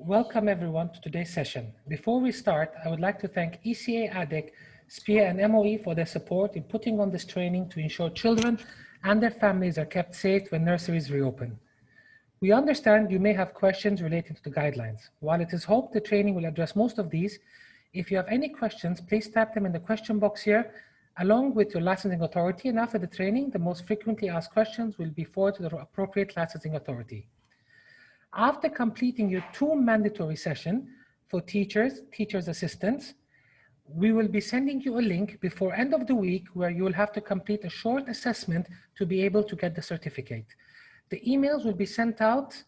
Welcome everyone to today's session. Before we start, I would like to thank ECA ADEC, SPIA and MOE for their support in putting on this training to ensure children and their families are kept safe when nurseries reopen. We understand you may have questions relating to the guidelines. While it is hoped the training will address most of these, if you have any questions, please type them in the question box here, along with your licensing authority, and after the training, the most frequently asked questions will be forwarded to the appropriate licensing authority. After completing your 2 mandatory sessions for teachers, teachers' assistants, we will be sending you a link before end of the week where you will have to complete a short assessment to be able to get the certificate. The emails will be sent out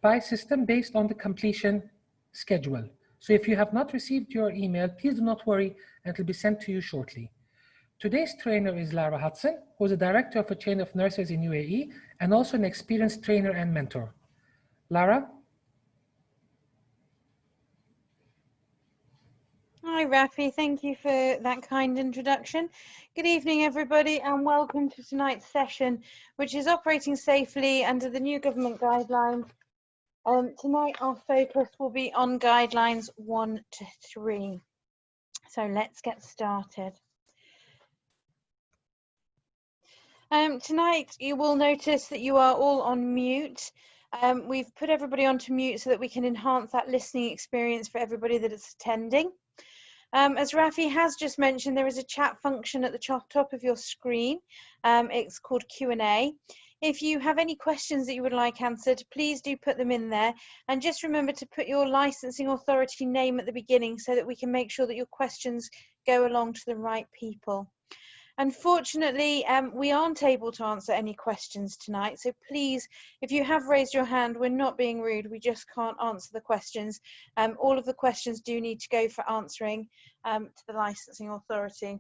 by system based on the completion schedule. So if you have not received your email, please do not worry, and it will be sent to you shortly. Today's trainer is Lara Hudson, who is the director of a chain of nurses in UAE and also an experienced trainer and mentor. Lara? Hi Rafi, thank you for that kind introduction. Good evening everybody and welcome to tonight's session, which is operating safely under the new government guidelines. Tonight our focus will be on guidelines 1 to 3. So let's get started. Tonight you will notice that you are all on mute. We've put everybody onto mute so that we can enhance that listening experience for everybody that is attending. As Rafi has just mentioned, there is a chat function at the top of your screen. It's called Q&A. If you have any questions that you would like answered, please do put them in there. And just remember to put your licensing authority name at the beginning so that we can make sure that your questions go along to the right people. Unfortunately, we aren't able to answer any questions tonight, so please, if you have raised your hand, we're not being rude, we just can't answer the questions. All of the questions do need to go for answering to the licensing authority.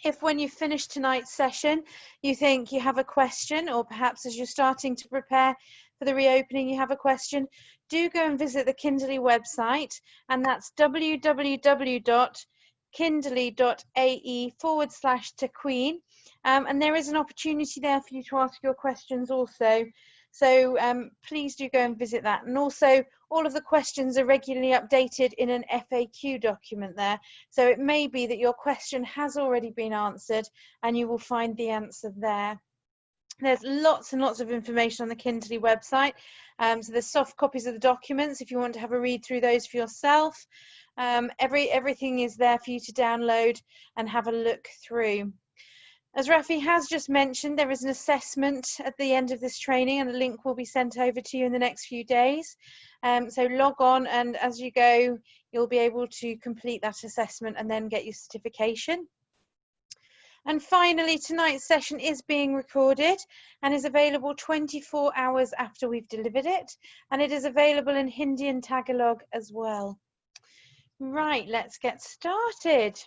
If when you finish tonight's session, you think you have a question, or perhaps as you're starting to prepare for the reopening, you have a question, do go and visit the Kinderly website, and that's www.kinderly.ae/Taqueen, and there is an opportunity there for you to ask your questions also. So please do go and visit that. And also all of the questions are regularly updated in an FAQ document there. So it may be that your question has already been answered and you will find the answer there. There's lots and lots of information on the Kinderly website. So there's soft copies of the documents if you want to have a read through those for yourself. Everything is there for you to download and have a look through. As Rafi has just mentioned, there is an assessment at the end of this training and a link will be sent over to you in the next few days. So log on, and as you go, you'll be able to complete that assessment and then get your certification. And finally, tonight's session is being recorded and is available 24 hours after we've delivered it. And it is available in Hindi and Tagalog as well. Right, let's get started.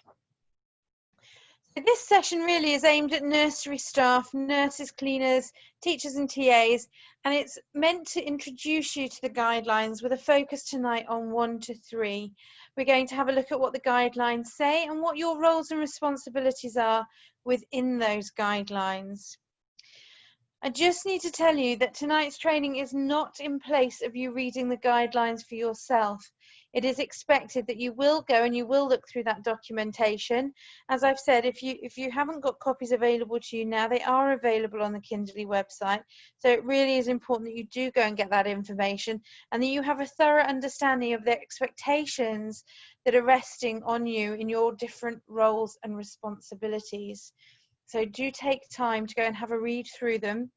This session really is aimed at nursery staff, nurses, cleaners, teachers and TAs, and it's meant to introduce you to the guidelines with a focus tonight on 1 to 3. We're going to have a look at what the guidelines say and what your roles and responsibilities are within those guidelines. I just need to tell you that tonight's training is not in place of you reading the guidelines for yourself. It is expected that you will go and you will look through that documentation. As I've said, if you haven't got copies available to you now, they are available on the Kinderly website. So it really is important that you do go and get that information and that you have a thorough understanding of the expectations that are resting on you in your different roles and responsibilities. So do take time to go and have a read through them.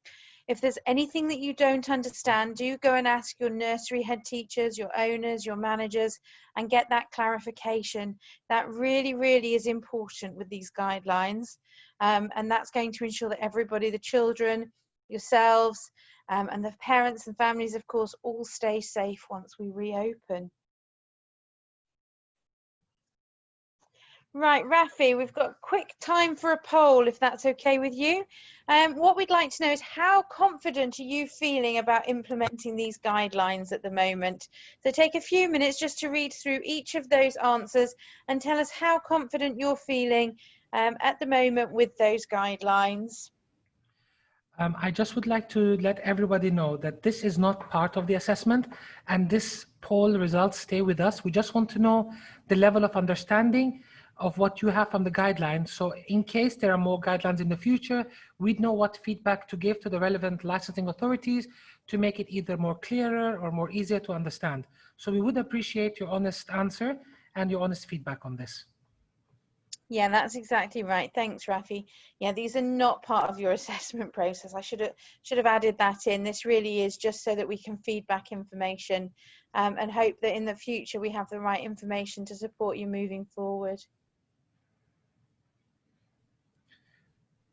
If there's anything that you don't understand, do go and ask your nursery head teachers, your owners, your managers, and get that clarification. That really, really is important with these guidelines. And that's going to ensure that everybody, the children, yourselves, and the parents and families, of course, all stay safe once we reopen. Right, Rafi, we've got quick time for a poll, if that's okay with you. What we'd like to know is how confident are you feeling about implementing these guidelines at the moment? So take a few minutes just to read through each of those answers and tell us how confident you're feeling at the moment with those guidelines. I just would like to let everybody know that this is not part of the assessment, and this poll results stay with us. We just want to know the level of understanding of what you have from the guidelines. So in case there are more guidelines in the future, we'd know what feedback to give to the relevant licensing authorities to make it either more clearer or more easier to understand. So we would appreciate your honest answer and your honest feedback on this. Yeah, that's exactly right. Thanks, Rafi. Yeah, these are not part of your assessment process. I should have added that in. This really is just so that we can feed back information and hope that in the future we have the right information to support you moving forward.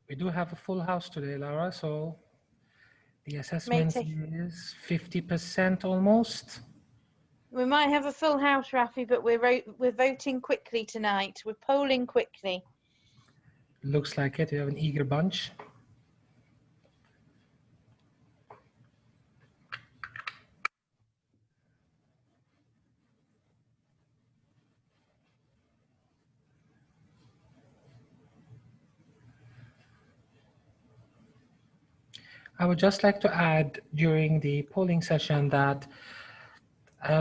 We do have a full house today, Laura, so the assessment is 50% almost. We might have a full house, Rafi, but we're voting quickly tonight. We're polling quickly. Looks like it. We have an eager bunch. I would just like to add during the polling session that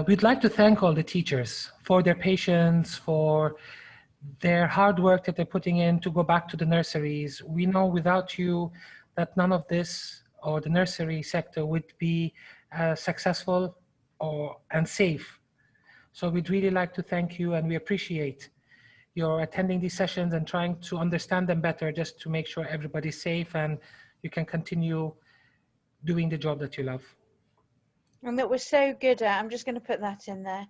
we'd like to thank all the teachers for their patience, for their hard work that they're putting in to go back to the nurseries. We know without you that none of this or the nursery sector would be successful and safe. So we'd really like to thank you, and we appreciate your attending these sessions and trying to understand them better just to make sure everybody's safe and you can continue doing the job that you love. And that we're so good at. I'm just going to put that in there.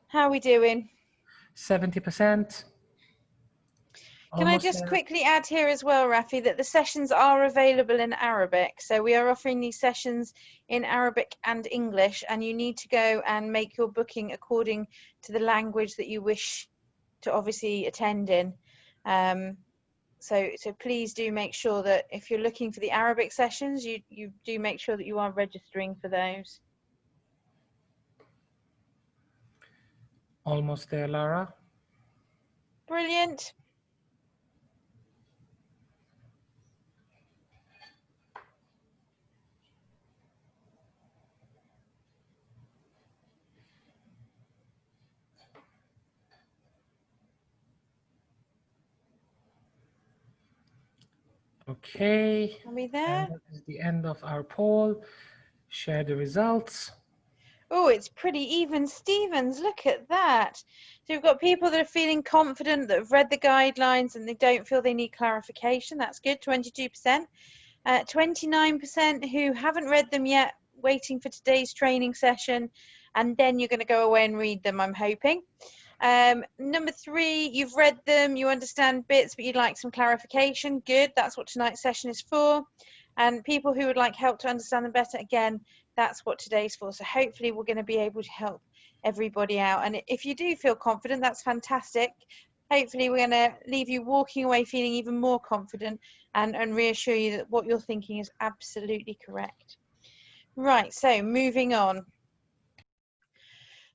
How are we doing? 70%. Can I just quickly add here as well, Rafi, that the sessions are available in Arabic. So we are offering these sessions in Arabic and English, and you need to go and make your booking according to the language that you wish to obviously attend in. So please do make sure that if you're looking for the Arabic sessions, you do make sure that you are registering for those. Almost there, Lara. Brilliant. Okay. Are we there? And that is the end of our poll. Share the results. Oh, it's pretty even Stevens. Look at that. So we've got people that are feeling confident, that have read the guidelines and they don't feel they need clarification. That's good, 22%. 29% who haven't read them yet, waiting for today's training session. And then you're going to go away and read them, I'm hoping. Number 3, you've read them, you understand bits, but you'd like some clarification. Good, that's what tonight's session is for. And people who would like help to understand them better, again, that's what today's for. So hopefully we're going to be able to help everybody out. And if you do feel confident, that's fantastic. Hopefully we're going to leave you walking away feeling even more confident and reassure you that what you're thinking is absolutely correct. Right, so moving on.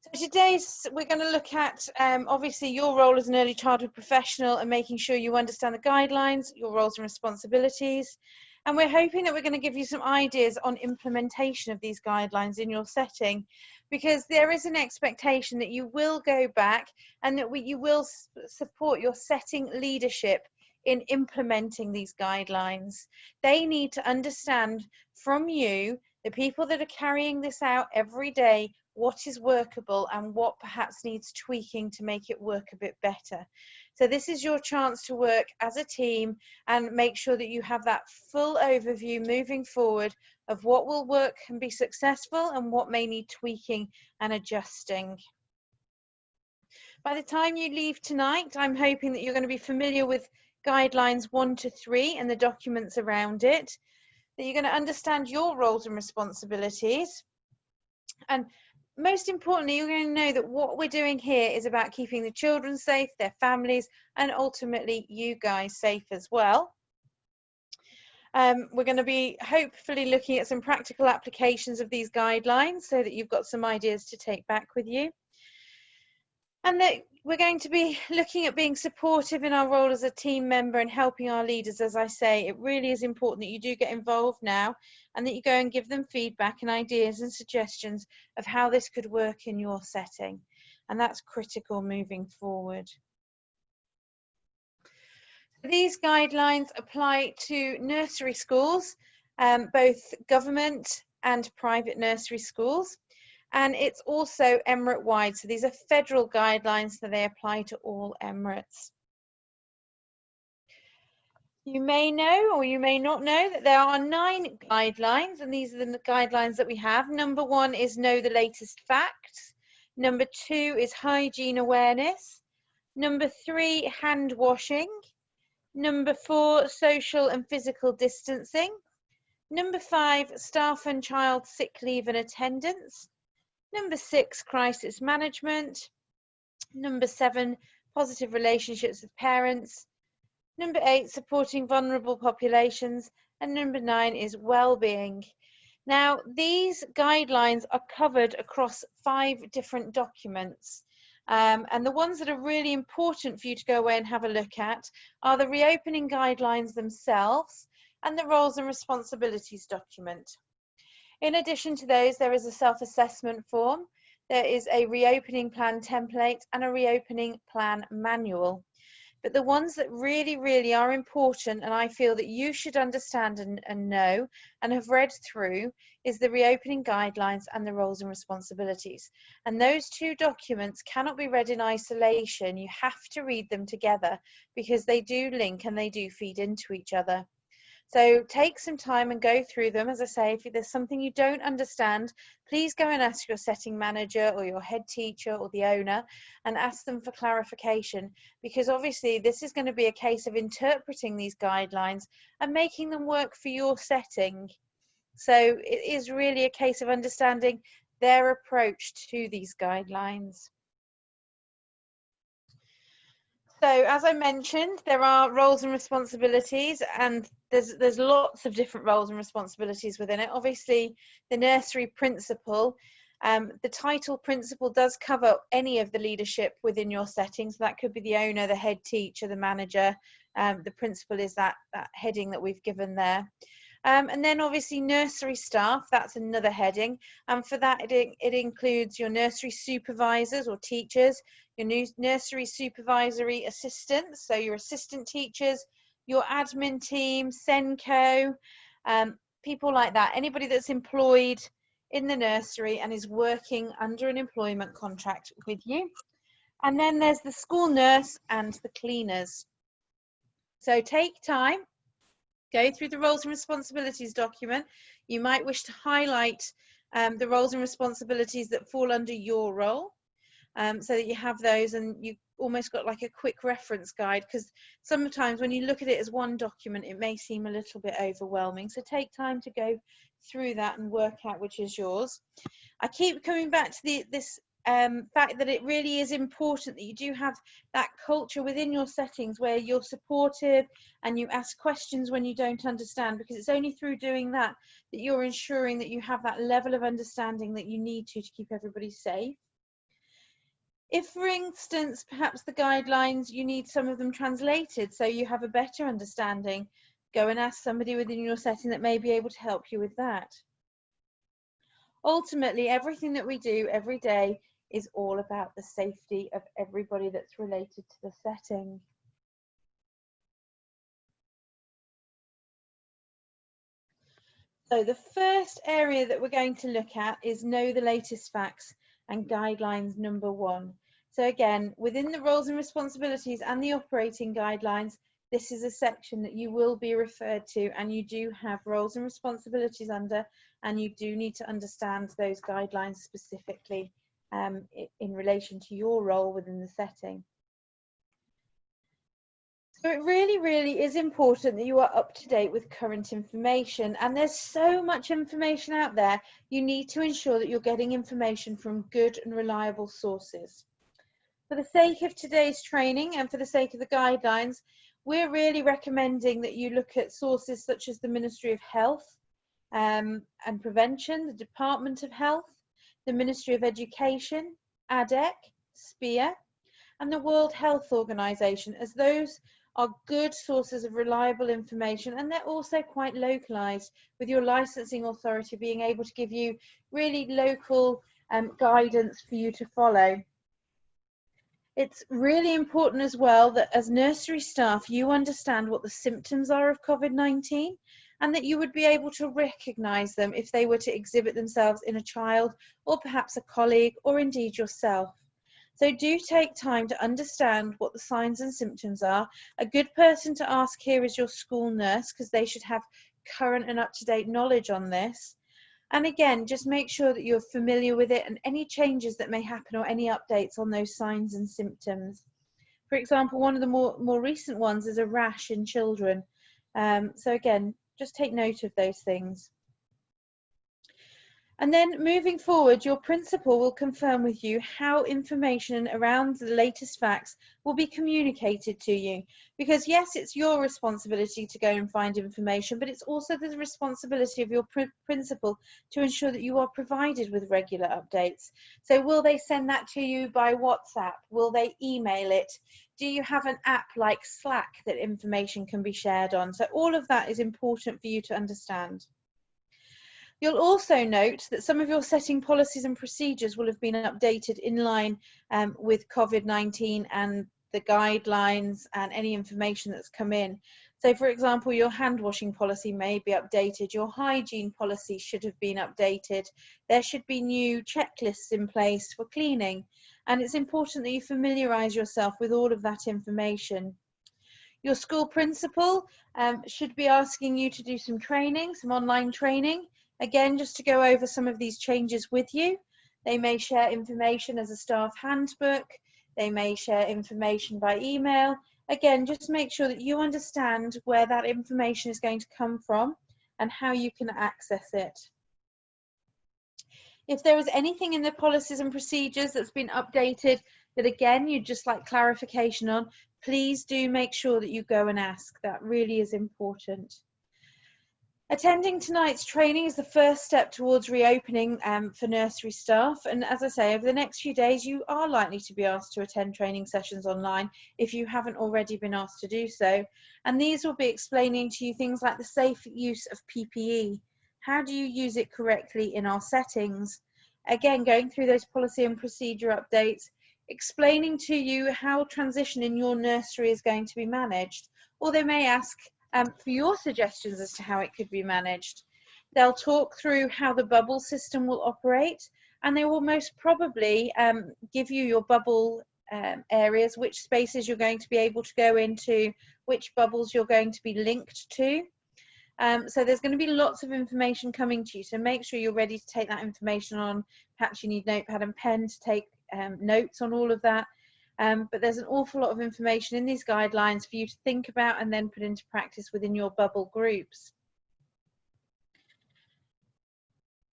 So today we're going to look at obviously your role as an early childhood professional and making sure you understand the guidelines, your roles and responsibilities. And we're hoping that we're going to give you some ideas on implementation of these guidelines in your setting, because there is an expectation that you will go back and that you will support your setting leadership in implementing these guidelines. They need to understand from you, the people that are carrying this out every day, what is workable and what perhaps needs tweaking to make it work a bit better. So this is your chance to work as a team and make sure that you have that full overview moving forward of what will work and be successful and what may need tweaking and adjusting. By the time you leave tonight, I'm hoping that you're going to be familiar with guidelines 1 to 3 and the documents around it, that you're going to understand your roles and responsibilities, and most importantly, you're going to know that what we're doing here is about keeping the children safe, their families, and ultimately you guys safe as well. We're going to be hopefully looking at some practical applications of these guidelines so that you've got some ideas to take back with you. And that We're going to be looking at being supportive in our role as a team member and helping our leaders. As I say, it really is important that you do get involved now and that you go and give them feedback and ideas and suggestions of how this could work in your setting. And that's critical moving forward. These guidelines apply to nursery schools, both government and private nursery schools. And it's also emirate-wide, so these are federal guidelines, so they apply to all emirates. You may know, or you may not know, that there are 9 guidelines, and these are the guidelines that we have. Number 1 is know the latest facts. Number 2 is hygiene awareness. Number 3, hand washing. Number 4, social and physical distancing. Number 5, staff and child sick leave and attendance. Number 6, crisis management. Number 7, positive relationships with parents. Number 8, supporting vulnerable populations. And number 9 is well-being. Now, these guidelines are covered across 5 different documents. And the ones that are really important for you to go away and have a look at are the reopening guidelines themselves and the roles and responsibilities document. In addition to those, there is a self-assessment form, there is a reopening plan template and a reopening plan manual. But the ones that really, really are important and I feel that you should understand and know and have read through is the reopening guidelines and the roles and responsibilities. And those 2 documents cannot be read in isolation. You have to read them together because they do link and they do feed into each other. So take some time and go through them. As I say, if there's something you don't understand, please go and ask your setting manager or your head teacher or the owner and ask them for clarification, because obviously this is going to be a case of interpreting these guidelines and making them work for your setting. So it is really a case of understanding their approach to these guidelines. So as I mentioned, there are roles and responsibilities, and there's lots of different roles and responsibilities within it. Obviously, the nursery principal, the title principal does cover any of the leadership within your setting. So that could be the owner, the head teacher, the manager. The principal is that heading that we've given there. And then obviously nursery staff, that's another heading. And for that, it includes your nursery supervisors or teachers, your nursery supervisory assistants, so your assistant teachers, your admin team, SENCO, people like that, anybody that's employed in the nursery and is working under an employment contract with you. And then there's the school nurse and the cleaners. So take time, go through the roles and responsibilities document. You might wish to highlight the roles and responsibilities that fall under your role, so that you have those and you almost got like a quick reference guide, because sometimes when you look at it as one document it may seem a little bit overwhelming. So take time to go through that and work out which is yours. I keep coming back to this fact that it really is important that you do have that culture within your settings where you're supportive and you ask questions when you don't understand, because it's only through doing that that you're ensuring that you have that level of understanding that you need to keep everybody safe. If, for instance, perhaps the guidelines, you need some of them translated so you have a better understanding, go and ask somebody within your setting that may be able to help you with that. Ultimately, everything that we do every day is all about the safety of everybody that's related to the setting. So the first area that we're going to look at is know the latest facts and guidelines number 1. So again, within the roles and responsibilities and the operating guidelines, this is a section that you will be referred to, and you do have roles and responsibilities under, and you do need to understand those guidelines specifically in relation to your role within the setting. So it really, really is important that you are up to date with current information, and there's so much information out there. You need to ensure that you're getting information from good and reliable sources. For the sake of today's training and for the sake of the guidelines, we're really recommending that you look at sources such as the Ministry of Health and Prevention, the Department of Health, the Ministry of Education, ADEC, SPEAR, and the World Health Organization, as those are good sources of reliable information, and they're also quite localized, with your licensing authority being able to give you really local guidance for you to follow. It's really important as well that as nursery staff, you understand what the symptoms are of COVID-19 and that you would be able to recognize them if they were to exhibit themselves in a child or perhaps a colleague or indeed yourself. So do take time to understand what the signs and symptoms are. A good person to ask here is your school nurse, because they should have current and up-to-date knowledge on this. And again, just make sure that you're familiar with it and any changes that may happen or any updates on those signs and symptoms. For example, one of the more recent ones is a rash in children. So again, just take note of those things. And then moving forward, your principal will confirm with you how information around the latest facts will be communicated to you. Because yes, it's your responsibility to go and find information, but it's also the responsibility of your principal to ensure that you are provided with regular updates. So will they send that to you by WhatsApp? Will they email it? Do you have an app like Slack that information can be shared on? So all of that is important for you to understand. You'll also note that some of your setting policies and procedures will have been updated in line with COVID-19 and the guidelines and any information that's come in. So for example, your hand washing policy may be updated, your hygiene policy should have been updated, there should be new checklists in place for cleaning, and it's important that you familiarise yourself with all of that information. Your school principal should be asking you to do some training, some online training. Again, just to go over some of these changes with you. They may share information as a staff handbook. They may share information by email. Again, just make sure that you understand where that information is going to come from and how you can access it. If there is anything in the policies and procedures that's been updated that again you'd just like clarification on, please do make sure that you go and ask. That really is important. Attending tonight's training is the first step towards reopening for nursery staff, and as I say, over the next few days you are likely to be asked to attend training sessions online if you haven't already been asked to do so, and these will be explaining to you things like the safe use of PPE. How do you use it correctly in our settings? Again, going through those policy and procedure updates, explaining to you how transition in your nursery is going to be managed, or they may ask for your suggestions as to how it could be managed. They'll talk through how the bubble system will operate, and they will most probably give you your bubble areas, which spaces you're going to be able to go into, which bubbles you're going to be linked to. So there's going to be lots of information coming to you, so make sure you're ready to take that information on. Perhaps you need notepad and pen to take notes on all of that. But there's an awful lot of information in these guidelines for you to think about and then put into practice within your bubble groups.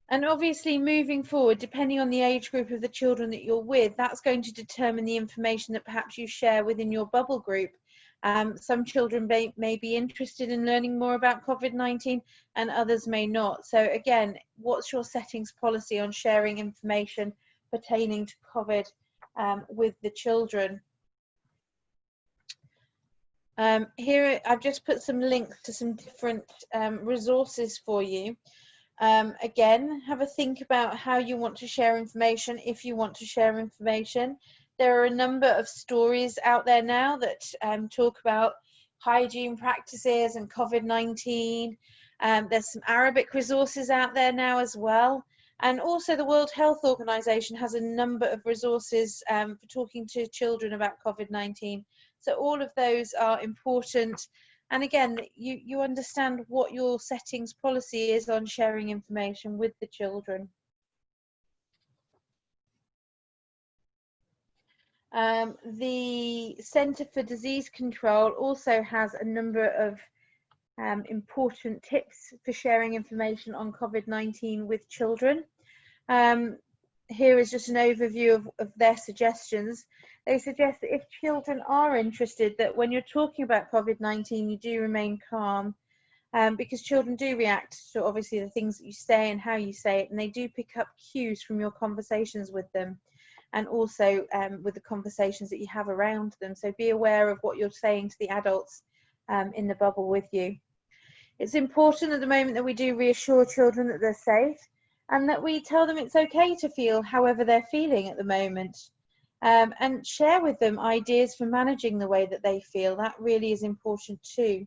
And obviously moving forward, depending on the age group of the children that you're with, that's going to determine the information that perhaps you share within your bubble group. Some children may be interested in learning more about COVID-19 and others may not. So again, what's your settings policy on sharing information pertaining to COVID with the children? Here I've just put some links to some different resources for you. Again, have a think about how you want to share information, if you want to share information. There are a number of stories out there now that talk about hygiene practices and COVID-19. There's some Arabic resources out there now as well. And also the World Health Organization has a number of resources for talking to children about COVID-19. So all of those are important. And again, you understand what your settings policy is on sharing information with the children. The Centre for Disease Control also has a number of important tips for sharing information on COVID-19 with children. Here is just an overview of their suggestions. They suggest that if children are interested, that when you're talking about COVID-19, you do remain calm, because children do react to obviously the things that you say and how you say it, and they do pick up cues from your conversations with them. and also with the conversations that you have around them. So be aware of what you're saying to the adults in the bubble with you. It's important at the moment that we do reassure children that they're safe, and that we tell them it's okay to feel however they're feeling at the moment, and share with them ideas for managing the way that they feel. That really is important too.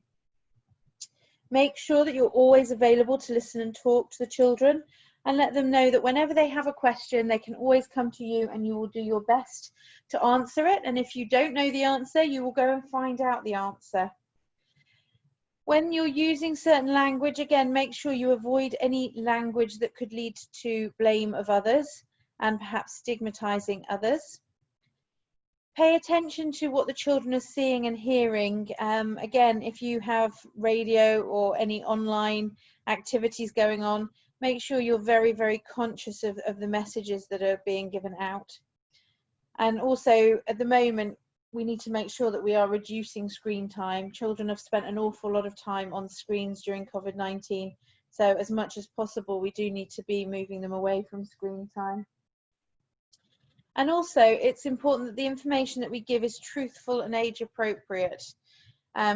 Make sure that you're always available to listen and talk to the children, and let them know that whenever they have a question, they can always come to you and you will do your best to answer it. And if you don't know the answer, you will go and find out the answer. When you're using certain language, again, make sure you avoid any language that could lead to blame of others and perhaps stigmatizing others. Pay attention to what the children are seeing and hearing. Again, if you have radio or any online activities going on, make sure you're very, very conscious of the messages that are being given out. And also, at the moment, we need to make sure that we are reducing screen time. Children have spent an awful lot of time on screens during COVID-19. So as much as possible, we do need to be moving them away from screen time. And also, it's important that the information that we give is truthful and age appropriate.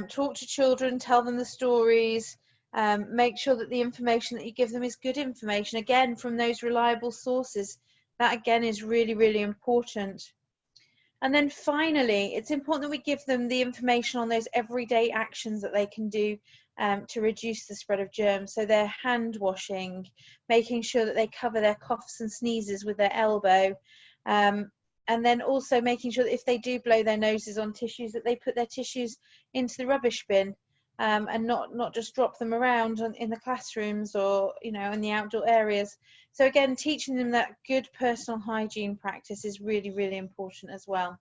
Talk to children, tell them the stories, make sure that the information that you give them is good information, again, from those reliable sources. That again is really, really important. And then finally, it's important that we give them the information on those everyday actions that they can do to reduce the spread of germs. So they're hand washing, making sure that they cover their coughs and sneezes with their elbow, and then also making sure that if they do blow their noses on tissues, that they put their tissues into the rubbish bin, and not just drop them around in the classrooms or, you know, in the outdoor areas. So again, teaching them that good personal hygiene practice is really, really important as well.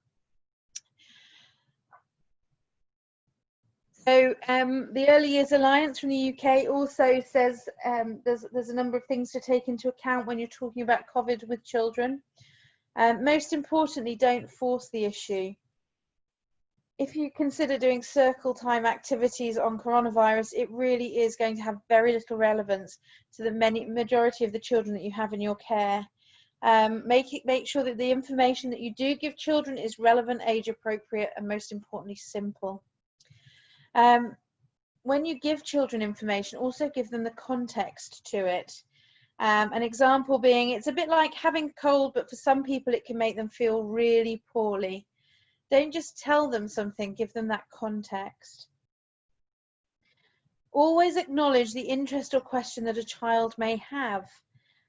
So the Early Years Alliance from the UK also says there's a number of things to take into account when you're talking about COVID with children. Most importantly, don't force the issue. If you consider doing circle time activities on coronavirus, it really is going to have very little relevance to the majority of the children that you have in your care. Make sure that the information that you do give children is relevant, age appropriate, and most importantly, simple. When you give children information, also give them the context to it. An example being, it's a bit like having a cold, but for some people it can make them feel really poorly. Don't just tell them something, give them that context. Always acknowledge the interest or question that a child may have.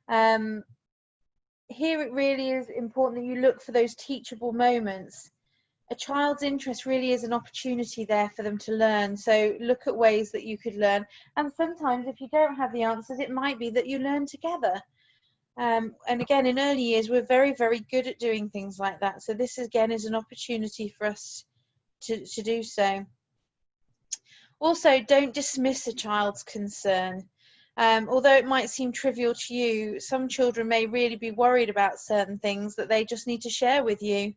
Here it really is important that you look for those teachable moments. A child's interest really is an opportunity there for them to learn. So look at ways that you could learn. And sometimes if you don't have the answers, it might be that you learn together. And again, in early years, we're very, very good at doing things like that. So this again is an opportunity for us to do so. Also, don't dismiss a child's concern. Although it might seem trivial to you, some children may really be worried about certain things that they just need to share with you.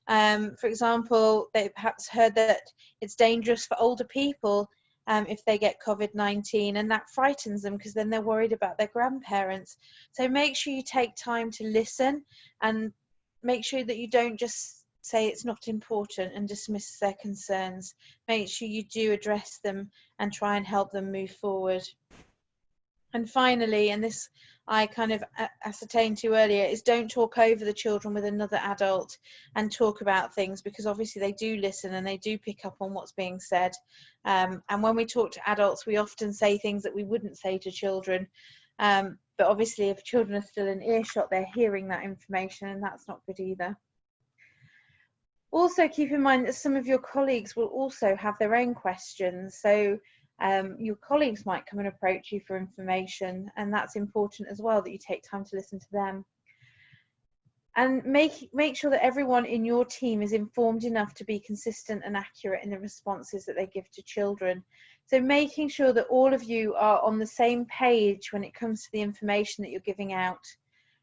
For example, they perhaps heard that it's dangerous for older people if they get COVID-19, and that frightens them because then they're worried about their grandparents. So make sure you take time to listen and make sure that you don't just say it's not important and dismiss their concerns. Make sure you do address them and try and help them move forward. And finally, and this I kind of ascertained to earlier, is don't talk over the children with another adult and talk about things, because obviously they do listen and they do pick up on what's being said. And when we talk to adults, we often say things that we wouldn't say to children. But obviously if children are still in earshot, they're hearing that information, and that's not good either. Also keep in mind that some of your colleagues will also have their own questions. So your colleagues might come and approach you for information, and that's important as well, that you take time to listen to them. And make sure that everyone in your team is informed enough to be consistent and accurate in the responses that they give to children. So making sure that all of you are on the same page when it comes to the information that you're giving out,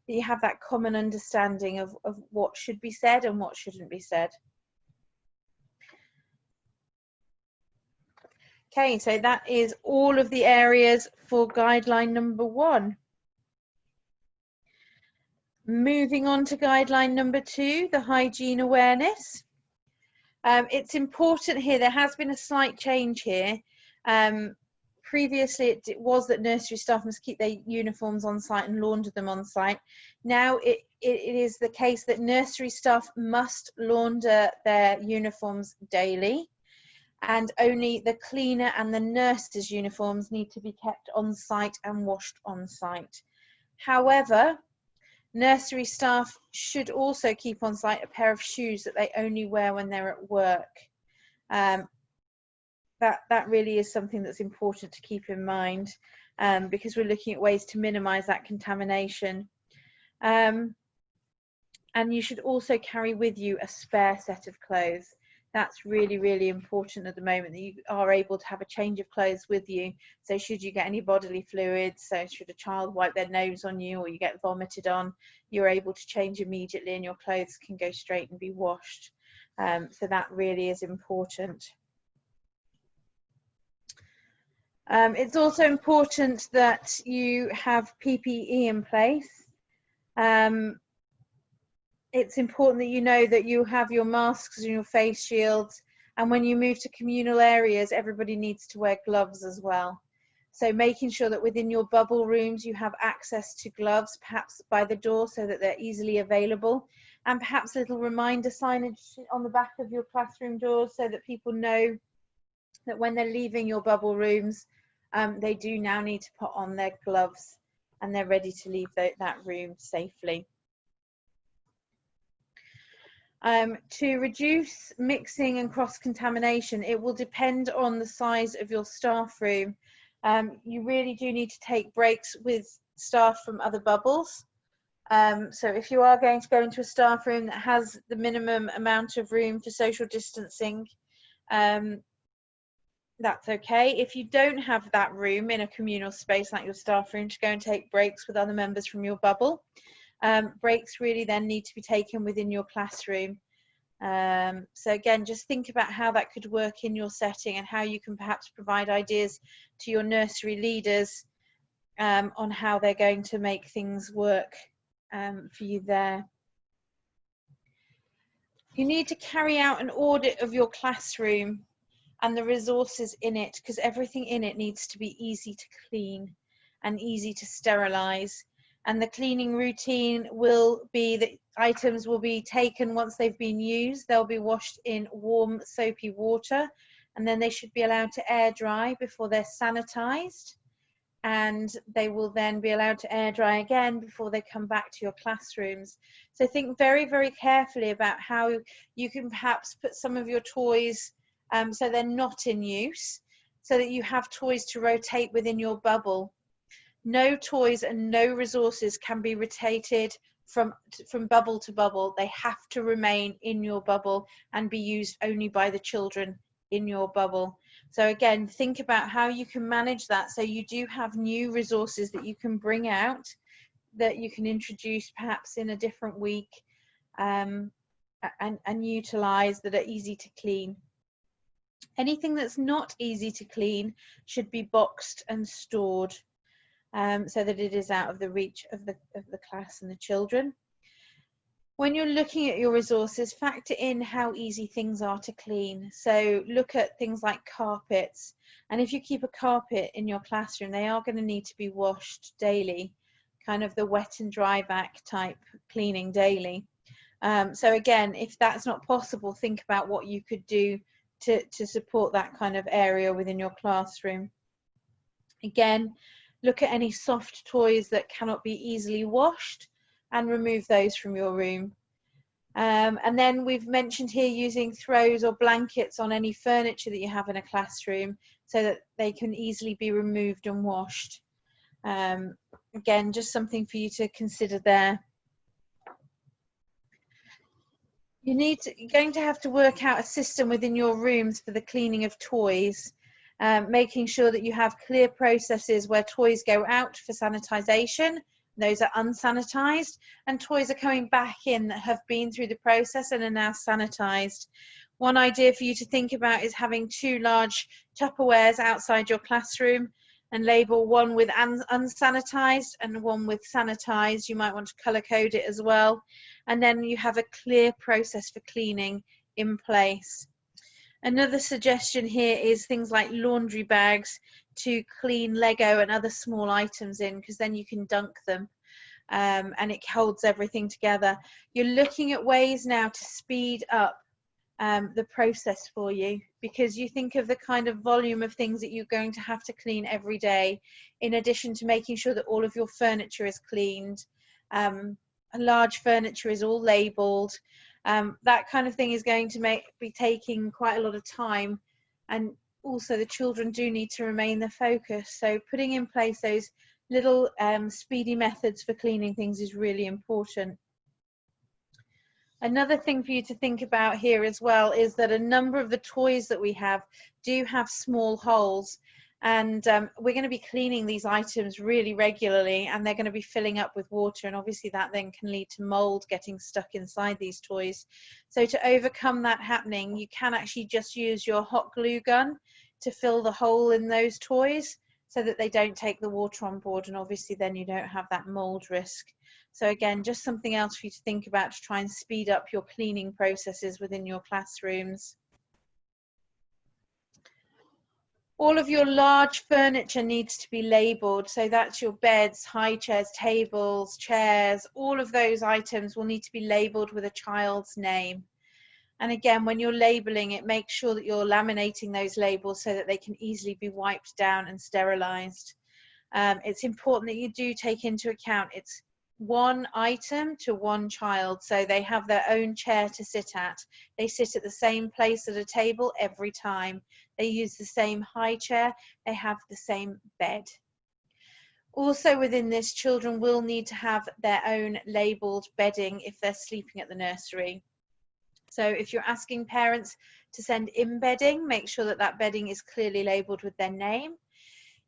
that you have that common understanding of what should be said and what shouldn't be said. Okay, so that is all of the areas for guideline number 1. Moving on to guideline number 2, the hygiene awareness. It's important here, there has been a slight change here. Previously it was that nursery staff must keep their uniforms on site and launder them on site. Now it is the case that nursery staff must launder their uniforms daily, and only the cleaner and the nurse's uniforms need to be kept on site and washed on site. However, nursery staff should also keep on site a pair of shoes that they only wear when they're at work. That really is something that's important to keep in mind, because we're looking at ways to minimize that contamination. And you should also carry with you a spare set of clothes. That's really, really important at the moment, that you are able to have a change of clothes with you. So should you get any bodily fluids, so should a child wipe their nose on you or you get vomited on, you're able to change immediately and your clothes can go straight and be washed. So that really is important. It's also important that you have PPE in place. It's important that you know that you have your masks and your face shields, and when you move to communal areas, everybody needs to wear gloves as well. So making sure that within your bubble rooms you have access to gloves, perhaps by the door so that they're easily available, and perhaps little reminder signage on the back of your classroom doors so that people know that when they're leaving your bubble rooms, they do now need to put on their gloves and they're ready to leave that room safely. To reduce mixing and cross-contamination, it will depend on the size of your staff room. You really do need to take breaks with staff from other bubbles. So if you are going to go into a staff room that has the minimum amount of room for social distancing, that's okay. If you don't have that room in a communal space like your staff room to go and take breaks with other members from your bubble, breaks really then need to be taken within your classroom. So again, just think about how that could work in your setting and how you can perhaps provide ideas to your nursery leaders on how they're going to make things work for you there. You need to carry out an audit of your classroom and the resources in it, because everything in it needs to be easy to clean and easy to sterilize. And the cleaning routine will be that items will be taken once they've been used. They'll be washed in warm soapy water, and then they should be allowed to air dry before they're sanitized. And they will then be allowed to air dry again before they come back to your classrooms. So think very, very carefully about how you can perhaps put some of your toys so they're not in use, so that you have toys to rotate within your bubble. No toys and no resources can be rotated from bubble to bubble. They have to remain in your bubble and be used only by the children in your bubble. So again, think about how you can manage that so you do have new resources that you can bring out, that you can introduce perhaps in a different week, and utilize, that are easy to clean. Anything that's not easy to clean should be boxed and stored, so that it is out of the reach of the class and the children. When you're looking at your resources, factor in how easy things are to clean. So look at things like carpets, and if you keep a carpet in your classroom, they are going to need to be washed daily, kind of the wet and dry back type cleaning daily. So again, if that's not possible, think about what you could do to support that kind of area within your classroom. Again, look at any soft toys that cannot be easily washed and remove those from your room. And then we've mentioned here using throws or blankets on any furniture that you have in a classroom so that they can easily be removed and washed. Again, just something for you to consider there. You're going to have to work out a system within your rooms for the cleaning of toys, making sure that you have clear processes where toys go out for sanitization, those are unsanitized, and toys are coming back in that have been through the process and are now sanitized. One idea for you to think about is having 2 large Tupperwares outside your classroom, and label one with unsanitized and one with sanitized. You might want to color code it as well. And then you have a clear process for cleaning in place. Another suggestion here is things like laundry bags to clean Lego and other small items in, because then you can dunk them. And it holds everything together. You're looking at ways now to speed up the process for you, because you think of the kind of volume of things that you're going to have to clean every day, in addition to making sure that all of your furniture is cleaned, large furniture is all labeled. That kind of thing is going to be taking quite a lot of time, and also the children do need to remain the focus. So putting in place those little speedy methods for cleaning things is really important. Another thing for you to think about here as well is that a number of the toys that we have do have small holes, and we're going to be cleaning these items really regularly, and they're going to be filling up with water, and obviously that then can lead to mold getting stuck inside these toys. So to overcome that happening, you can actually just use your hot glue gun to fill the hole in those toys so that they don't take the water on board, and obviously then you don't have that mold risk. So again, just something else for you to think about to try and speed up your cleaning processes within your classrooms. All of your large furniture needs to be labelled. So that's your beds, high chairs, tables, chairs, all of those items will need to be labelled with a child's name. And again, when you're labelling it, make sure that you're laminating those labels so that they can easily be wiped down and sterilised. It's important that you do take into account it's one item to one child, so they have their own chair to sit at. They sit at the same place at a table every time. They use the same high chair. They have the same bed. Also within this, children will need to have their own labelled bedding if they're sleeping at the nursery. So if you're asking parents to send in bedding, make sure that that bedding is clearly labelled with their name.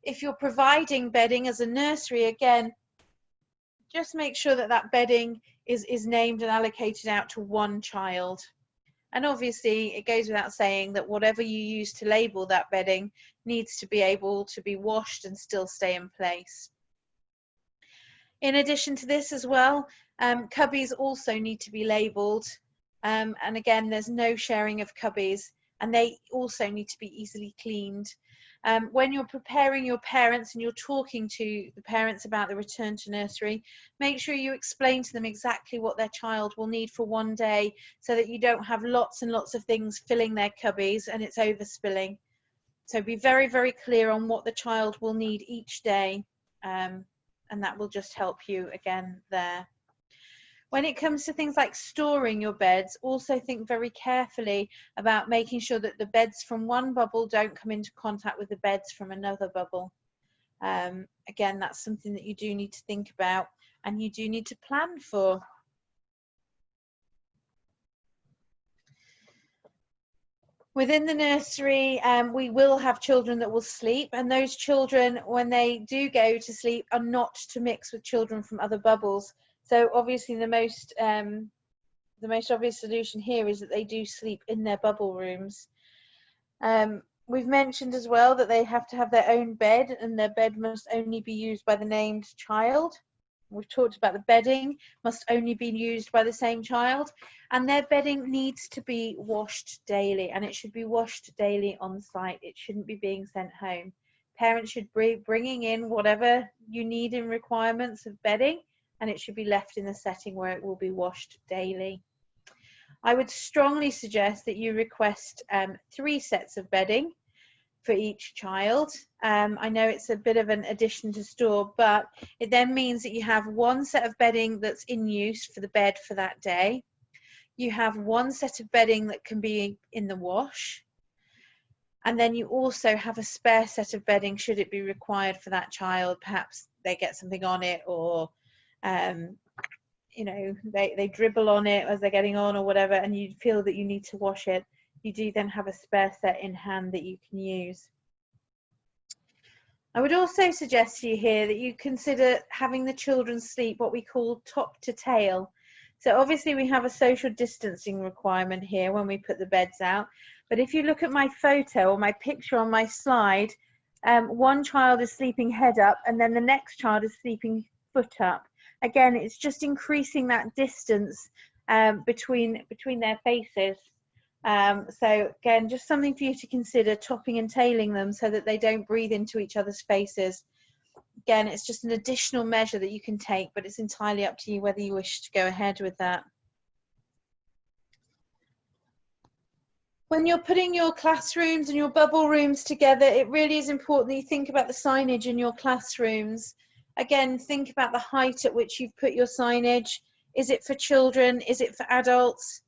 If you're providing bedding as a nursery, again, just make sure that that bedding is named and allocated out to one child. And obviously it goes without saying that whatever you use to label that bedding needs to be able to be washed and still stay in place. In addition to this as well, cubbies also need to be labelled. And again, there's no sharing of cubbies, and they also need to be easily cleaned. When you're preparing your parents and you're talking to the parents about the return to nursery, make sure you explain to them exactly what their child will need for one day, so that you don't have lots and lots of things filling their cubbies and it's overspilling. So be very, very clear on what the child will need each day, and that will just help you again there. When it comes to things like storing your beds, also think very carefully about making sure that the beds from one bubble don't come into contact with the beds from another bubble. Again, that's something that you do need to think about and you do need to plan for. Within the nursery, we will have children that will sleep, and those children, when they do go to sleep, are not to mix with children from other bubbles. So obviously the most obvious solution here is that they do sleep in their bubble rooms. We've mentioned as well that they have to have their own bed, and their bed must only be used by the named child. We've talked about the bedding must only be used by the same child, and their bedding needs to be washed daily, and it should be washed daily on site. It shouldn't be being sent home. Parents should be bringing in whatever you need in requirements of bedding, and it should be left in a setting where it will be washed daily. I would strongly suggest that you request 3 sets of bedding for each child. I know it's a bit of an addition to store, but it then means that you have 1 set of bedding that's in use for the bed for that day. You have 1 set of bedding that can be in the wash. And then you also have a spare set of bedding should it be required for that child. Perhaps they get something on it, or you know, they dribble on it as they're getting on or whatever, and you feel that you need to wash it. You do then have a spare set in hand that you can use. I would also suggest to you here that you consider having the children sleep what we call top to tail. So obviously we have a social distancing requirement here when we put the beds out, but if you look at my photo or my picture on my slide, one child is sleeping head up and then the next child is sleeping foot up. Again, it's just increasing that distance between their faces. So again, just something for you to consider, topping and tailing them so that they don't breathe into each other's faces. Again, it's just an additional measure that you can take, but it's entirely up to you whether you wish to go ahead with that. When you're putting your classrooms and your bubble rooms together, it really is important that you think about the signage in your classrooms. Again, think about the height at which you've put your signage. Is it for children? Is it for adults?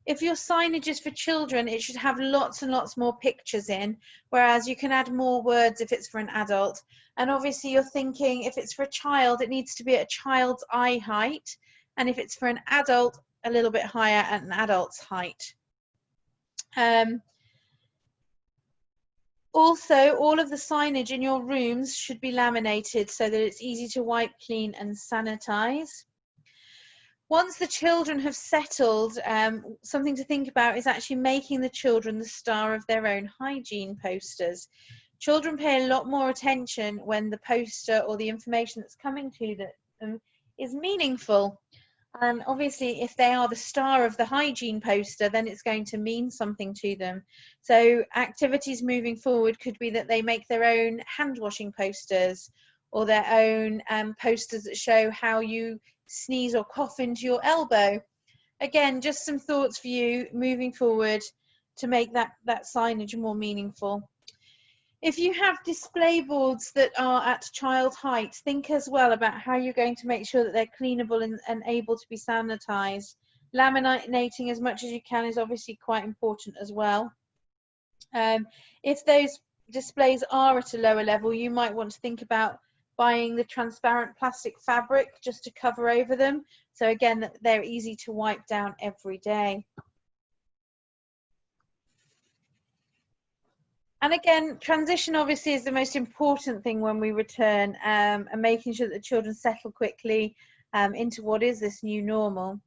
If your signage is for children, it should have lots and lots more pictures in, whereas you can add more words if it's for an adult. And obviously you're thinking if it's for a child, it needs to be at a child's eye height. And if it's for an adult, a little bit higher at an adult's height. Also, all of the signage in your rooms should be laminated so that it's easy to wipe, clean and sanitize. Once the children have settled, something to think about is actually making the children the star of their own hygiene posters. Children pay a lot more attention when the poster or the information that's coming to them is meaningful. And obviously, if they are the star of the hygiene poster, then it's going to mean something to them. So activities moving forward could be that they make their own hand washing posters or their own posters that show how you sneeze or cough into your elbow. Again, just some thoughts for you moving forward to make that signage more meaningful. If you have display boards that are at child height, think as well about how you're going to make sure that they're cleanable and able to be sanitized. Laminating as much as you can is obviously quite important as well. If those displays are at a lower level, you might want to think about buying the transparent plastic fabric just to cover over them. So again, they're easy to wipe down every day. And again, transition obviously is the most important thing when we return, and making sure that the children settle quickly into what is this new normal.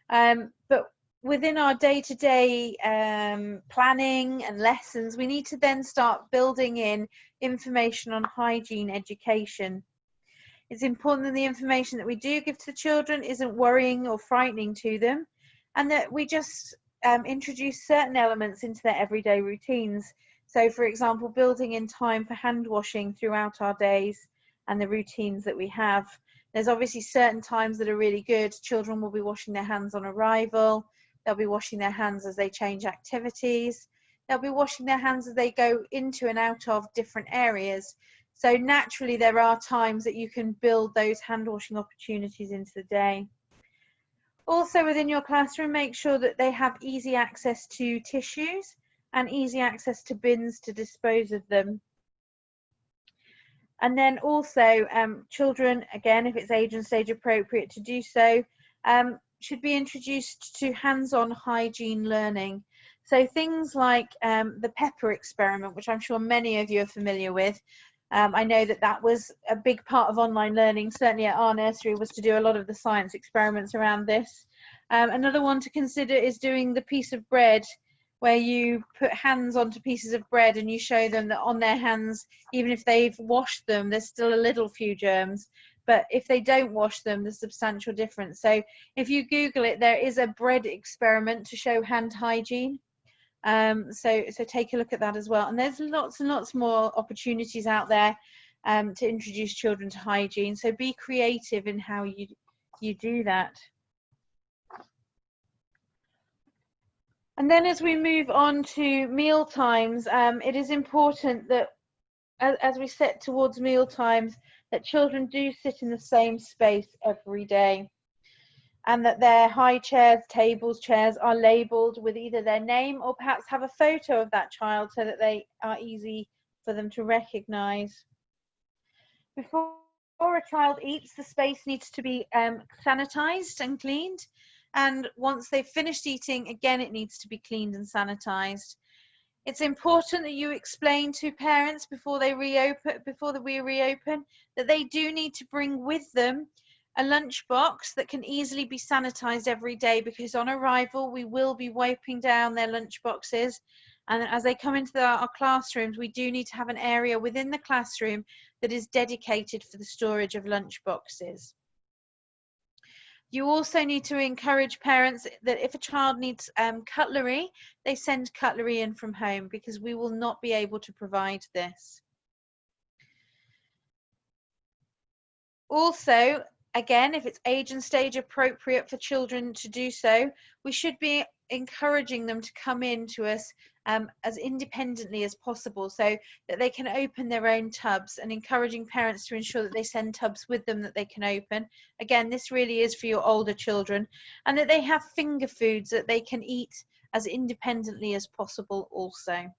But within our day-to-day planning and lessons, we need to then start building in information on hygiene education. It's important that the information that we do give to the children isn't worrying or frightening to them, and that we just introduce certain elements into their everyday routines. So, for example, building in time for hand washing throughout our days and the routines that we have. There's obviously certain times that are really good. Children will be washing their hands on arrival. They'll be washing their hands as they change activities. They'll be washing their hands as they go into and out of different areas. So naturally, there are times that you can build those hand washing opportunities into the day. Also within your classroom, make sure that they have easy access to tissues and easy access to bins to dispose of them. And then also children, again, if it's age and stage appropriate to do so, should be introduced to hands-on hygiene learning. So things like the pepper experiment, which I'm sure many of you are familiar with. I know that was a big part of online learning, certainly at our nursery, was to do a lot of the science experiments around this. Another one to consider is doing the piece of bread, where you put hands onto pieces of bread and you show them that on their hands, even if they've washed them, there's still a little few germs. But if they don't wash them, there's substantial difference. So if you Google it, there is a bread experiment to show hand hygiene. So take a look at that as well. And there's lots and lots more opportunities out there to introduce children to hygiene. So be creative in how you do that. And then as we move on to meal times, it is important that as we set towards meal times, that children do sit in the same space every day, and that their high chairs, tables, chairs are labelled with either their name or perhaps have a photo of that child so that they are easy for them to recognise. Before a child eats, the space needs to be sanitised and cleaned. And once they've finished eating, again, it needs to be cleaned and sanitized. It's important that you explain to parents before we reopen, that they do need to bring with them a lunch box that can easily be sanitized every day, because on arrival, we will be wiping down their lunch boxes And as they come into our classrooms, we do need to have an area within the classroom that is dedicated for the storage of lunch boxes. You also need to encourage parents that if a child needs cutlery, they send cutlery in from home, because we will not be able to provide this. Also, again, if it's age and stage appropriate for children to do so, we should be encouraging them to come in to us as independently as possible, so that they can open their own tubs, and encouraging parents to ensure that they send tubs with them that they can open. Again, this really is for your older children, and that they have finger foods that they can eat as independently as possible also.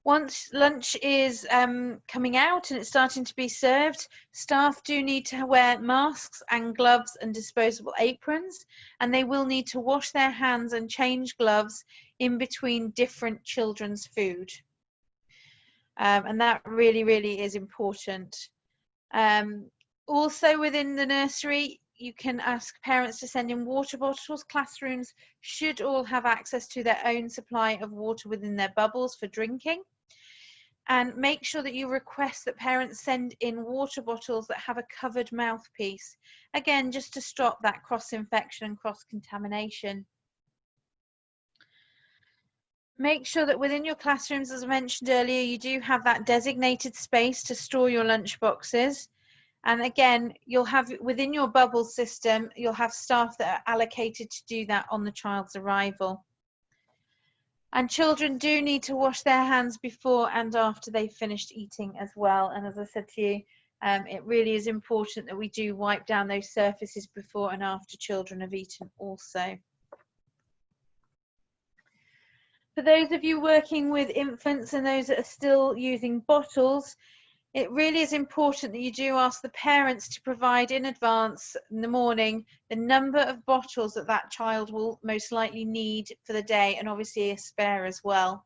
Once lunch is coming out and it's starting to be served, staff do need to wear masks and gloves and disposable aprons, and they will need to wash their hands and change gloves in between different children's food. And that really, really is important. Also within the nursery, you can ask parents to send in water bottles. Classrooms should all have access to their own supply of water within their bubbles for drinking. And make sure that you request that parents send in water bottles that have a covered mouthpiece. Again, just to stop that cross-infection and cross-contamination. Make sure that within your classrooms, as I mentioned earlier, you do have that designated space to store your lunch boxes. And again, you'll have within your bubble system, you'll have staff that are allocated to do that on the child's arrival. And children do need to wash their hands before and after they've finished eating as well. And as I said to you, it really is important that we do wipe down those surfaces before and after children have eaten also. For those of you working with infants and those that are still using bottles, it really is important that you do ask the parents to provide in advance in the morning the number of bottles that that child will most likely need for the day, and obviously a spare as well.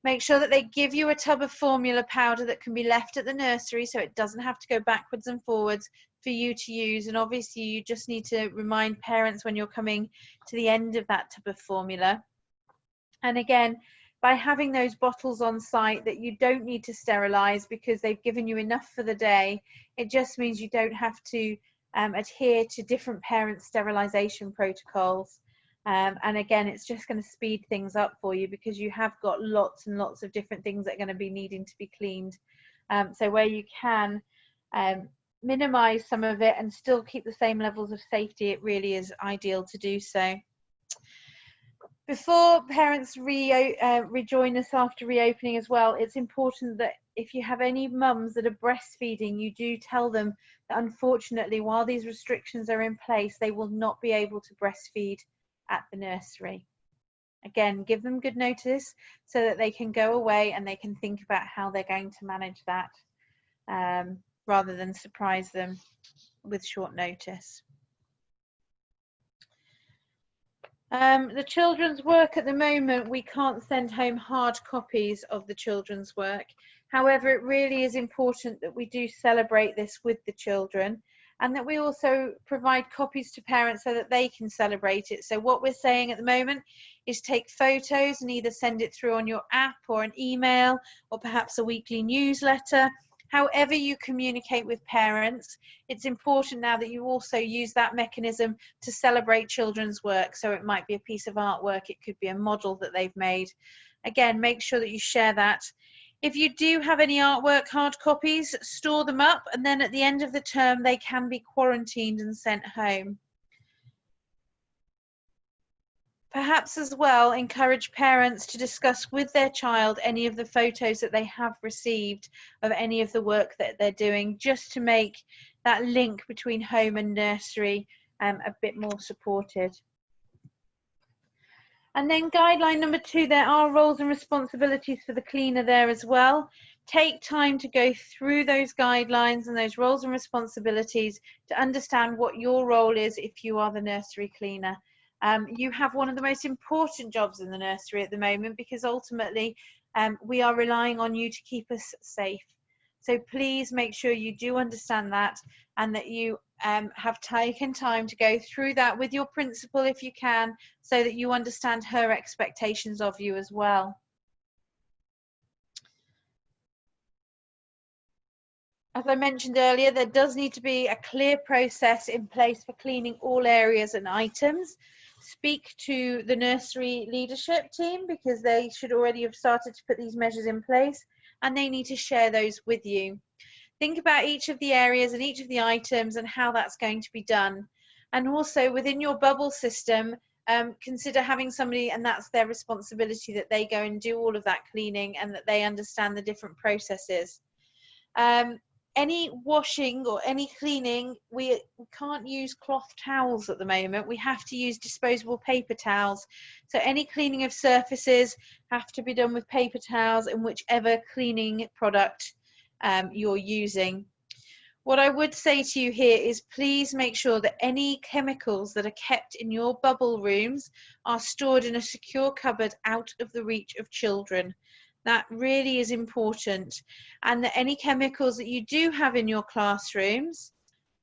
Make sure that they give you a tub of formula powder that can be left at the nursery, so it doesn't have to go backwards and forwards for you to use. And obviously you just need to remind parents when you're coming to the end of that tub of formula. And again, by having those bottles on site that you don't need to sterilize because they've given you enough for the day, it just means you don't have to adhere to different parent sterilization protocols. And again, it's just going to speed things up for you because you have got lots and lots of different things that are going to be needing to be cleaned. So where you can minimize some of it and still keep the same levels of safety, it really is ideal to do so. Before parents rejoin us after reopening as well, it's important that if you have any mums that are breastfeeding, you do tell them that unfortunately, while these restrictions are in place, they will not be able to breastfeed at the nursery. Again, give them good notice so that they can go away and they can think about how they're going to manage that, rather than surprise them with short notice. The children's work at the moment, we can't send home hard copies of the children's work. However, it really is important that we do celebrate this with the children, and that we also provide copies to parents so that they can celebrate it. So what we're saying at the moment is take photos and either send it through on your app or an email or perhaps a weekly newsletter. However you communicate with parents, it's important now that you also use that mechanism to celebrate children's work. So it might be a piece of artwork, it could be a model that they've made. Again, make sure that you share that. If you do have any artwork hard copies, store them up, and then at the end of the term they can be quarantined and sent home. Perhaps as well, encourage parents to discuss with their child any of the photos that they have received of any of the work that they're doing, just to make that link between home and nursery a bit more supported. And then guideline number 2, there are roles and responsibilities for the cleaner there as well. Take time to go through those guidelines and those roles and responsibilities to understand what your role is if you are the nursery cleaner. You have one of the most important jobs in the nursery at the moment, because ultimately we are relying on you to keep us safe. So please make sure you do understand that, and that you have taken time to go through that with your principal if you can, so that you understand her expectations of you as well. As I mentioned earlier, there does need to be a clear process in place for cleaning all areas and items. Speak to the nursery leadership team, because they should already have started to put these measures in place, and they need to share those with you. Think about each of the areas and each of the items and how that's going to be done. And also within your bubble system, consider having somebody, and that's their responsibility, that they go and do all of that cleaning and that they understand the different processes. Any washing or any cleaning, we can't use cloth towels at the moment. We have to use disposable paper towels. So any cleaning of surfaces have to be done with paper towels and whichever cleaning product you're using. What I would say to you here is, please make sure that any chemicals that are kept in your bubble rooms are stored in a secure cupboard out of the reach of children. That really is important. And that any chemicals that you do have in your classrooms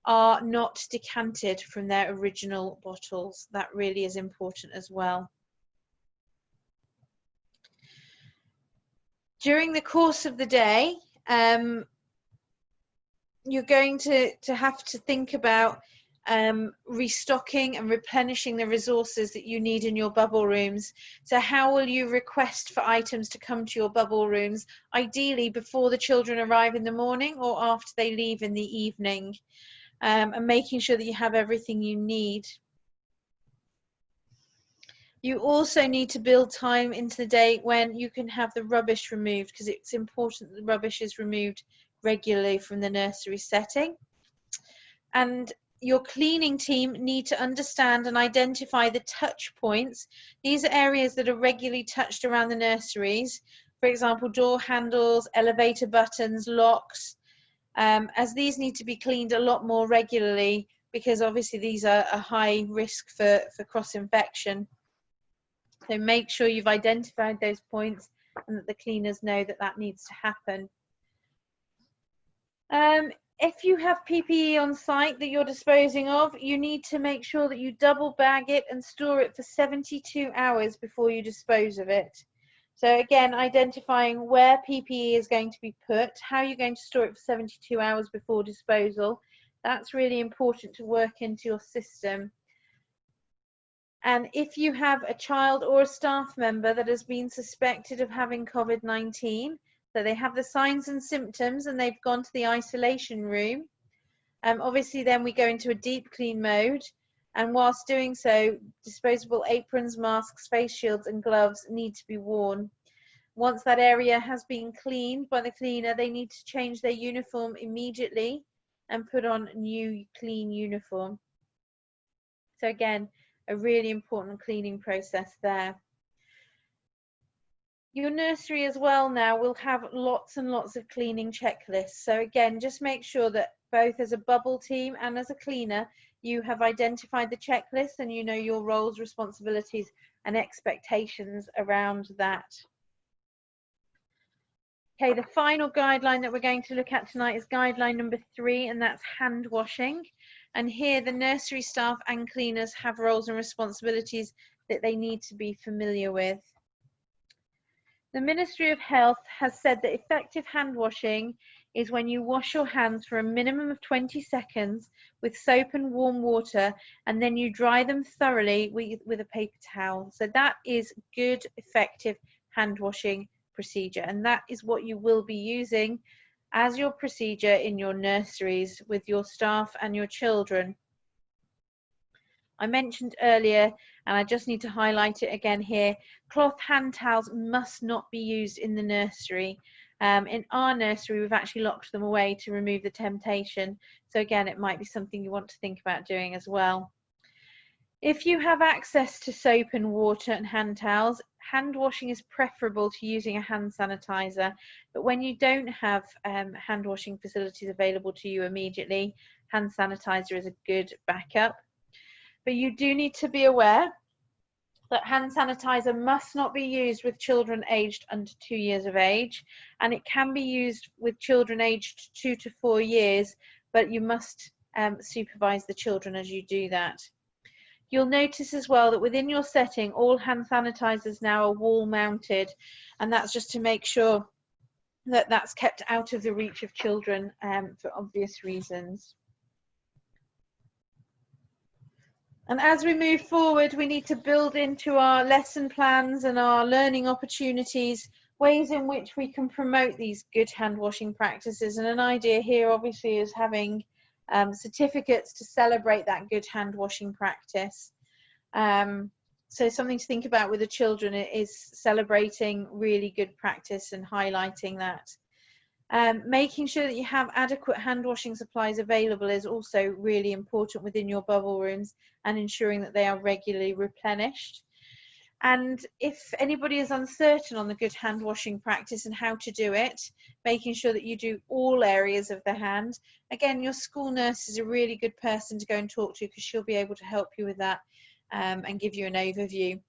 are not decanted from their original bottles. That really is important as well. During the course of the day, you're going to have to think about restocking and replenishing the resources that you need in your bubble rooms. So how will you request for items to come to your bubble rooms, ideally before the children arrive in the morning or after they leave in the evening, and making sure that you have everything you need. You also need to build time into the day when you can have the rubbish removed, because it's important that the rubbish is removed regularly from the nursery setting. And your cleaning team need to understand and identify the touch points. These are areas that are regularly touched around the nurseries. For example, door handles, elevator buttons, locks, as these need to be cleaned a lot more regularly, because obviously these are a high risk for cross-infection. So make sure you've identified those points and that the cleaners know that that needs to happen. If you have PPE on site that you're disposing of, you need to make sure that you double bag it and store it for 72 hours before you dispose of it. So again, identifying where PPE is going to be put, how you're going to store it for 72 hours before disposal. That's really important to work into your system. And if you have a child or a staff member that has been suspected of having COVID-19, so they have the signs and symptoms and they've gone to the isolation room, obviously then we go into a deep clean mode, and whilst doing so, disposable aprons, masks, face shields and gloves need to be worn. Once that area has been cleaned by the cleaner, they need to change their uniform immediately and put on a new clean uniform. So again, a really important cleaning process there. Your nursery as well now will have lots and lots of cleaning checklists. So again, just make sure that both as a bubble team and as a cleaner, you have identified the checklist and you know your roles, responsibilities and expectations around that. Okay, the final guideline that we're going to look at tonight is guideline number 3, and that's hand washing. And here the nursery staff and cleaners have roles and responsibilities that they need to be familiar with. The Ministry of Health has said that effective hand washing is when you wash your hands for a minimum of 20 seconds with soap and warm water, and then you dry them thoroughly with a paper towel. So that is good, effective hand washing procedure, and that is what you will be using as your procedure in your nurseries with your staff and your children. I mentioned earlier, and I just need to highlight it again here, cloth hand towels must not be used in the nursery. In our nursery, we've actually locked them away to remove the temptation. So again, it might be something you want to think about doing as well. If you have access to soap and water and hand towels, hand washing is preferable to using a hand sanitizer. But when you don't have hand washing facilities available to you immediately, hand sanitizer is a good backup. But you do need to be aware that hand sanitizer must not be used with children aged under 2 years of age, and it can be used with children aged 2 to 4 years, but you must supervise the children as you do that. You'll notice as well that within your setting, all hand sanitizers now are wall mounted, and that's just to make sure that that's kept out of the reach of children for obvious reasons. And as we move forward, we need to build into our lesson plans and our learning opportunities ways in which we can promote these good hand washing practices. And an idea here obviously is having certificates to celebrate that good hand washing practice. So something to think about with the children is celebrating really good practice and highlighting that. Making sure that you have adequate hand washing supplies available is also really important within your bubble rooms, and ensuring that they are regularly replenished. And if anybody is uncertain on the good hand washing practice and how to do it, making sure that you do all areas of the hand. Again, your school nurse is a really good person to go and talk to, because she'll be able to help you with that and give you an overview.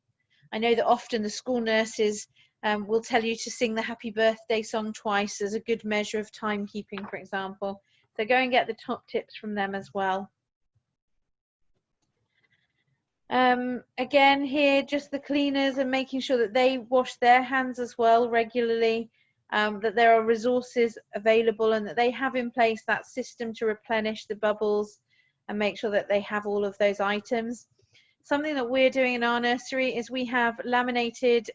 I know that often the school nurses will tell you to sing the happy birthday song twice as a good measure of timekeeping, for example. So go and get the top tips from them as well. Again, here, just the cleaners and making sure that they wash their hands as well regularly, that there are resources available and that they have in place that system to replenish the bubbles and make sure that they have all of those items. Something that we're doing in our nursery is we have laminated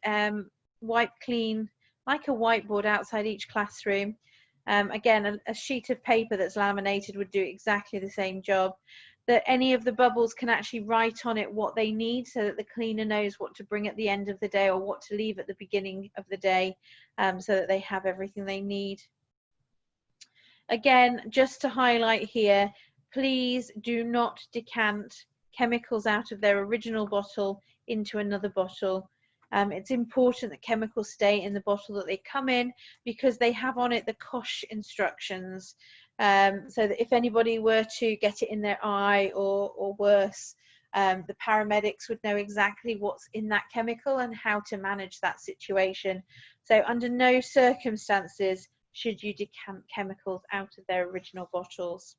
wipe clean, like a whiteboard outside each classroom. Again, a sheet of paper that's laminated would do exactly the same job, that any of the bubbles can actually write on it what they need, so that the cleaner knows what to bring at the end of the day or what to leave at the beginning of the day, so that they have everything they need. Again, just to highlight here, please do not decant chemicals out of their original bottle into another bottle. It's important that chemicals stay in the bottle that they come in, because they have on it the COSH instructions, so that if anybody were to get it in their eye or worse, the paramedics would know exactly what's in that chemical and how to manage that situation. So under no circumstances should you decant chemicals out of their original bottles.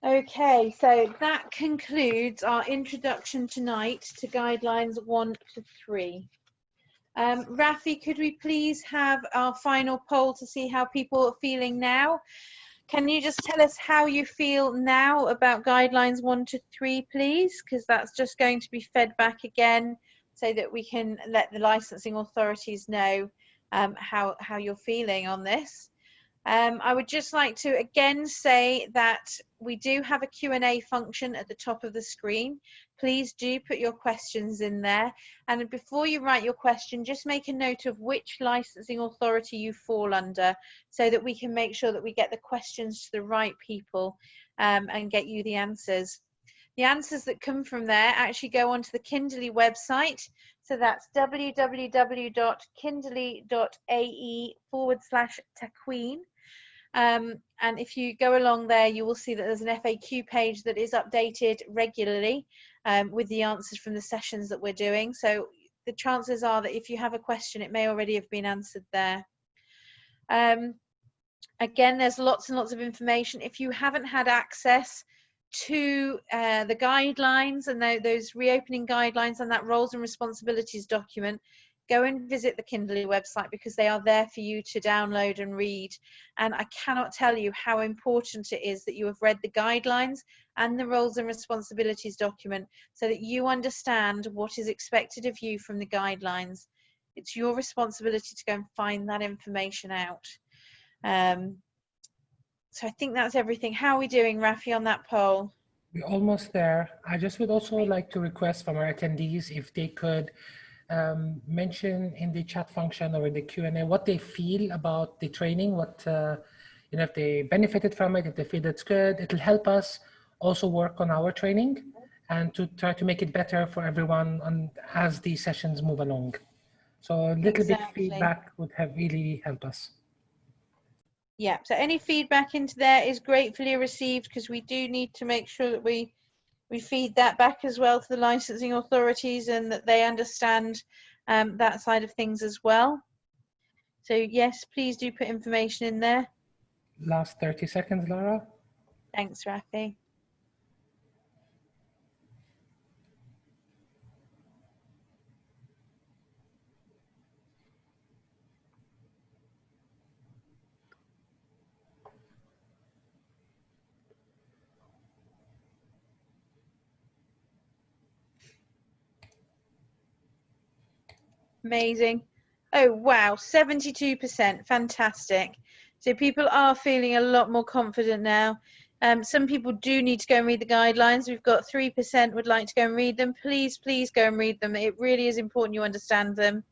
Okay, so that concludes our introduction tonight to guidelines 1 to 3. Rafi, could we please have our final poll to see how people are feeling now? Can you just tell us how you feel now about guidelines 1 to 3, please? Because that's just going to be fed back again, so that we can let the licensing authorities know how you're feeling on this. I would just like to again say that we do have a Q&A function at the top of the screen. Please do put your questions in there, and before you write your question, just make a note of which licensing authority you fall under, so that we can make sure that we get the questions to the right people and get you the answers. The answers that come from there actually go onto the Kinderly website, so that's www.kinderly.ae/Taqueen. And if you go along there, you will see that there's an FAQ page that is updated regularly with the answers from the sessions that we're doing. So the chances are that if you have a question, it may already have been answered there. Again, there's lots and lots of information. If you haven't had access to the guidelines and those reopening guidelines and that roles and responsibilities document, go and visit the Kinderly website, because they are there for you to download and read. And I cannot tell you how important it is that you have read the guidelines and the roles and responsibilities document, so that you understand what is expected of you from the guidelines. It's your responsibility to go and find that information out. So I think that's everything. How are we doing, Rafi, on that poll? We're almost there. I just would also like to request from our attendees if they could mention in the chat function or in the Q&A what they feel about the training, what if they benefited from it, if they feel it's good. It'll help us also work on our training and to try to make it better for everyone as the sessions move along. So a little bit feedback would have really helped us. Yeah, so any feedback into there is gratefully received, because we do need to make sure that we we feed that back as well to the licensing authorities, and that they understand that side of things as well. So yes, please do put information in there. Last 30 seconds, Lara. Thanks, Rafi. Amazing. Oh, wow, 72%. Fantastic. So people are feeling a lot more confident now. Some people do need to go and read the guidelines. We've got 3% would like to go and read them. Please, please go and read them. It really is important you understand them.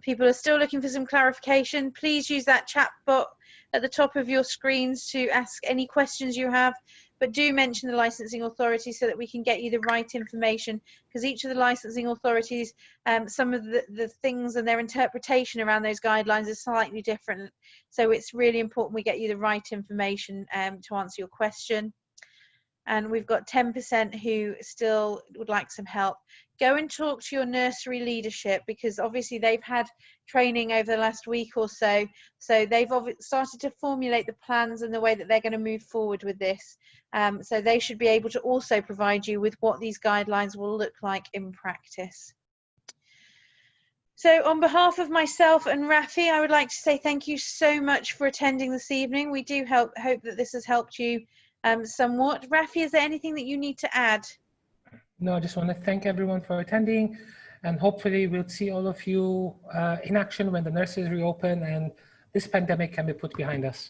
People are still looking for some clarification. Please use that chat bot at the top of your screens to ask any questions you have, but do mention the licensing authority so that we can get you the right information, because each of the licensing authorities, some of the things and their interpretation around those guidelines is slightly different. So it's really important we get you the right information to answer your question. And we've got 10% who still would like some help. Go and talk to your nursery leadership, because obviously they've had training over the last week or so. So they've started to formulate the plans and the way that they're going to move forward with this. So they should be able to also provide you with what these guidelines will look like in practice. So on behalf of myself and Rafi, I would like to say thank you so much for attending this evening. We do hope that this has helped you somewhat. Rafi, is there anything that you need to add? No, I just want to thank everyone for attending, and hopefully we'll see all of you in action when the nurseries reopen and this pandemic can be put behind us.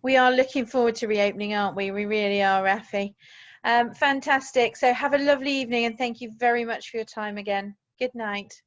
We are looking forward to reopening, aren't we? We really are, Rafi. Fantastic. So have a lovely evening, and thank you very much for your time again. Good night.